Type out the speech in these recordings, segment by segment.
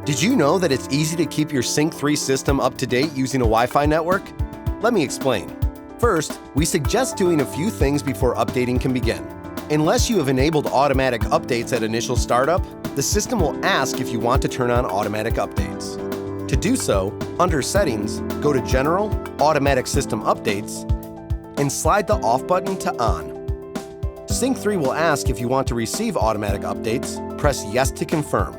Did you know that it's easy to keep your Sync 3 system up to date using a Wi-Fi network? Let me explain. First, we suggest doing a few things before updating can begin. Unless you have enabled automatic updates at initial startup, the system will ask if you want to turn on automatic updates. To do so, under Settings, go to General, Automatic System Updates, and slide the Off button to On. Sync 3 will ask if you want to receive automatic updates. Press Yes to confirm.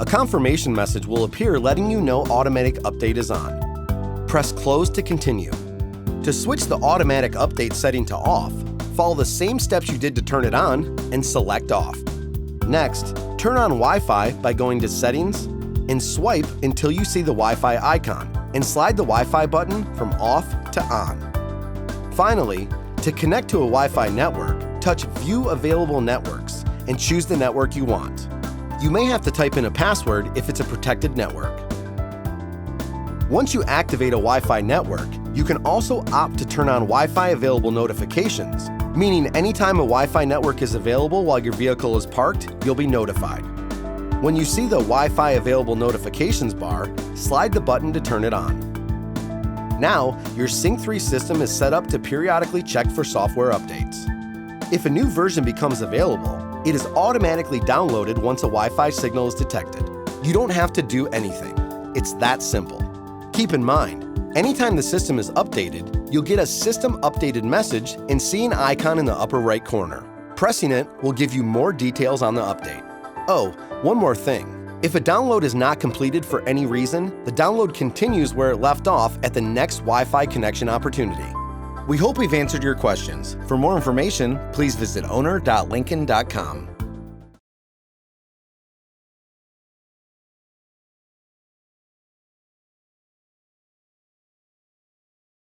A confirmation message will appear letting you know automatic update is on. Press Close to continue. To switch the automatic update setting to off, follow the same steps you did to turn it on and select Off. Next, turn on Wi-Fi by going to Settings and swipe until you see the Wi-Fi icon and slide the Wi-Fi button from Off to On. Finally, to connect to a Wi-Fi network, touch View Available Networks and choose the network you want. You may have to type in a password if it's a protected network. Once you activate a Wi-Fi network, you can also opt to turn on Wi-Fi available notifications, meaning anytime a Wi-Fi network is available while your vehicle is parked, you'll be notified. When you see the Wi-Fi available notifications bar, slide the button to turn it on. Now, your Sync 3 system is set up to periodically check for software updates. If a new version becomes available, it is automatically downloaded once a Wi-Fi signal is detected. You don't have to do anything. It's that simple. Keep in mind, anytime the system is updated, you'll get a System Updated message and see an icon in the upper right corner. Pressing it will give you more details on the update. Oh, one more thing. If a download is not completed for any reason, the download continues where it left off at the next Wi-Fi connection opportunity. We hope we've answered your questions. For more information, please visit owner.lincoln.com.